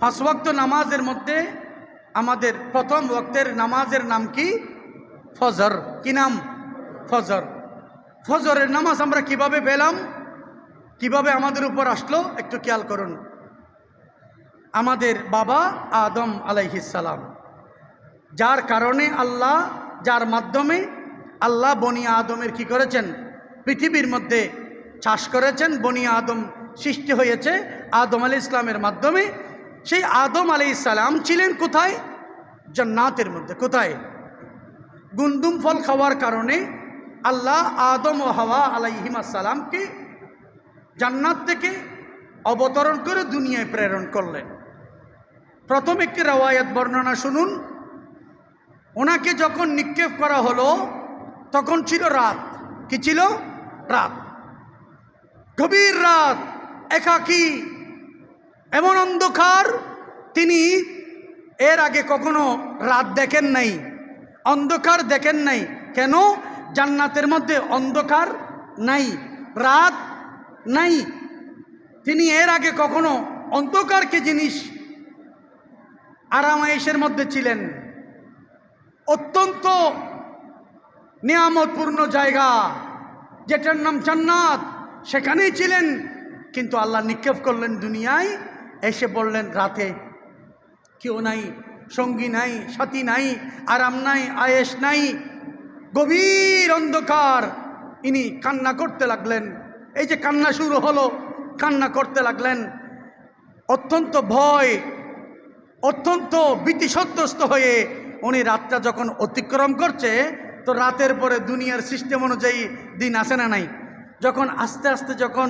পাঁচ ওয়াক্ত নামাজের মধ্যে আমাদের প্রথম ওয়াক্তের নামাজের নাম কি? ফজর। কি নাম? ফজর। ফজরের নামাজ আমরা কিভাবে পেলাম, কিভাবে আমাদের উপর আসলো, একটু খেয়াল করুন। আমাদের বাবা আদম আলাইহিস সালাম, যার কারণে আল্লাহ, যার মাধ্যমে আল্লাহ বনি আদমের কি করেছেন? পৃথিবীর মধ্যে চাষ করেছেন। বনি আদম সৃষ্টি হয়েছে আদম আলাইহিস সালামের মাধ্যমে। সেই আদম আলাইহিস সালাম ছিলেন কোথায়? জান্নাতের মধ্যে। কোথায়? গুন্দুম ফল খাওয়ার কারণে আল্লাহ আদম ও হাওয়া আলাইহিমা সালামকে জান্নাত থেকে অবতরণ করে দুনিয়ায় প্রেরণ করলেন। প্রথম একটি রওয়ায়াত বর্ণনা শুনুন। ওনাকে যখন নিক্ষেপ করা হলো তখন ছিল রাত। কি ছিল? রাত। গভীর রাত, একাকী, এমন অন্ধকার, তিনি এর আগে কখনো রাত দেখেন নাই, অন্ধকার দেখেন নাই। কেন? জান্নাতের মধ্যে অন্ধকার নাই, রাত নাই। তিনি এর আগে কখনো অন্ধকারকে জিনিস আরামায়েশের মধ্যে ছিলেন। অত্যন্ত নিয়ামতপূর্ণ জায়গা যেটার নাম জান্নাত, সেখানেই ছিলেন। কিন্তু আল্লাহ নিক্ষেপ করলেন দুনিয়ায়, এসে বললেন রাতে কেউ নাই, সঙ্গী নাই, সাথী নাই, আরাম নাই, আয়েশ নাই, গভীর অন্ধকার। ইনি কান্না করতে লাগলেন। এই যে কান্না শুরু হলো, কান্না করতে লাগলেন। অত্যন্ত ভয়, অত্যন্ত ভীতিসন্ত্রস্ত হয়ে উনি রাতটা যখন অতিক্রম করছে, তো রাতের পরে দুনিয়ার সিস্টেম অনুযায়ী দিন আসে না নাই। যখন আস্তে আস্তে যখন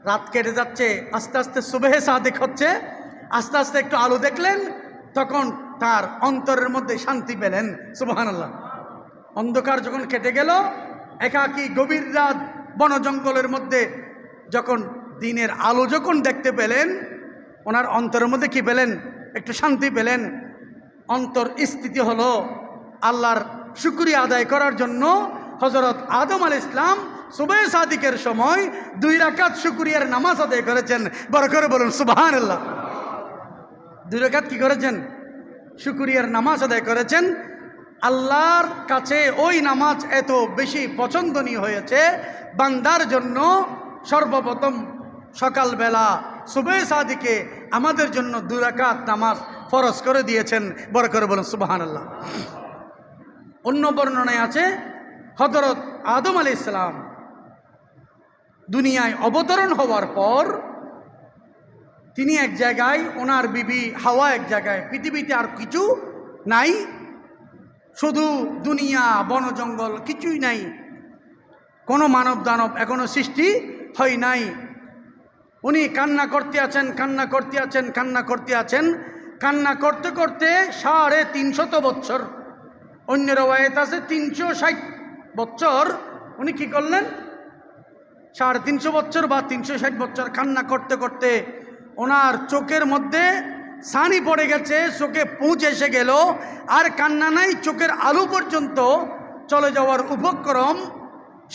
রাত কেটে যাচ্ছে, আস্তে আস্তে সুবহে সাদিক হচ্ছে, আস্তে আস্তে একটু আলো দেখলেন, তখন তার অন্তরের মধ্যে শান্তি পেলেন। সুবহানাল্লাহ। অন্ধকার যখন কেটে গেল, একাকী গভীর রাত বন জঙ্গলের মধ্যে যখন দিনের আলো যখন দেখতে পেলেন, ওনার অন্তরের মধ্যে কি পেলেন? একটু শান্তি পেলেন। অন্তর স্থিতি হলো। আল্লাহর শুকরিয়া আদায় করার জন্য হযরত আদম আলাইহিস সালাম সুবহে সাদিকের সময় 2 রাকাত শুকরিয়ার নামাজ আদায় করেছেন। বড় করে বলুন সুবহানাল্লাহ। 2 রাকাত কি করেছেন? শুকরিয়ার নামাজ আদায় করেছেন। আল্লাহর কাছে ওই নামাজ এত বেশি পছন্দনীয় হয়েছে, বান্দার জন্য সর্বপ্রথম সকালবেলা সুবহে সাদিকে আমাদের জন্য 2 রাকাত নামাজ ফরজ করে দিয়েছেন। বড় করে বলুন সুবহানাল্লাহ। অন্য বর্ণনায় আছে হযরত আদম আলাইহিস সালাম দুনিয়ায় অবতরণ হওয়ার পর তিনি এক জায়গায়, ওনার বিবি হাওয়া এক জায়গায়, পৃথিবীতে আর কিছু নাই, শুধু দুনিয়া, বন জঙ্গল, কিছুই নাই। কোনো মানব দানব এখনো সৃষ্টি হয় নাই। উনি কান্না করতে আছেন, কান্না করতে আছেন, কান্না করতে আছেন। কান্না করতে করতে 350 বছর, অন্য রওয়ায়াত আছে 360 বছর, উনি কি করলেন? 350 বছর বা 360 বছর কান্না করতে করতে ওনার চোখের মধ্যে ছানি পড়ে গেছে, চোখে পুঁজ এসে গেল, আর কান্না নাই, চোখের আলো পর্যন্ত চলে যাওয়ার উপক্রম।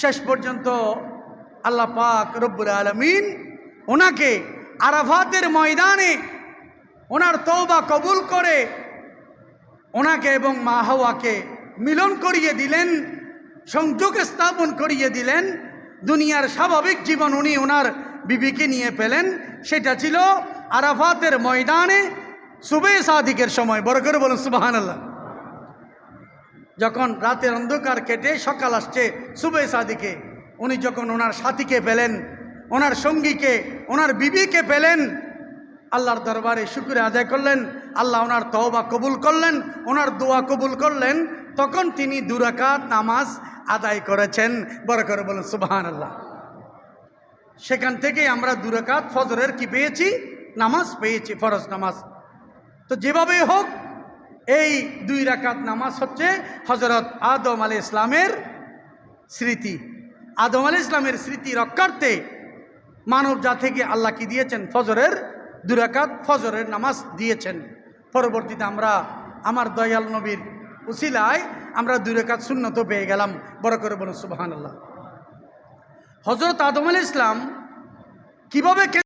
শেষ পর্যন্ত আল্লাহ পাক রব্বুল আলামিন ওনাকে আরাফাতের ময়দানে ওনার তওবা কবুল করে ওনাকে এবং মা হাওয়াকে মিলন করিয়ে দিলেন, সংযোগ স্থাপন করিয়ে দিলেন। দুনিয়ার স্বাভাবিক জীবন উনি ওনার বিবিকে নিয়ে পেলেন। সেটা ছিল আরাফাতের ময়দানে সুবহে সাদিকের সময়। বড় করে বলুন সুবহানাল্লাহ। যখন রাতের অন্ধকার কেটে সকাল আসছে সুবহে সাদিকে, উনি যখন ওনার সাথীকে পেলেন, ওনার সঙ্গীকে, ওনার বিবিকে পেলেন, আল্লাহর দরবারে শুকরিয়া আদায় করলেন। আল্লাহ ওনার তওবা কবুল করলেন, ওনার দোয়া কবুল করলেন। তখন তিনি 2 রাকাত নামাজ আদায় করেছেন। বড় করে বলুন সুবহানাল্লাহ। সেখান থেকেই আমরা 2 রাকাত ফজরের কি পেয়েছি? নামাজ পেয়েছি, ফরজ নামাজ। তো যেভাবে হোক এই 2 রাকাত নামাজ হচ্ছে হযরত আদম আলাইহিস সালামের স্মৃতি। আদম আলাইহিস সালামের স্মৃতি রক্ষার্থে মানব জাতিকে আল্লাহ কি দিয়েছেন? ফজরের 2 রাকাত ফজরের নামাজ দিয়েছেন। পরবর্তীতে আমরা আমার দয়াল নবীর উসিলায় আমরা 2 রাকাত সুন্নত পেয়ে গেলাম। বড় করে বলুন সুবহানাল্লাহ। হযরত আদম আলাইহিস সালাম কিভাবে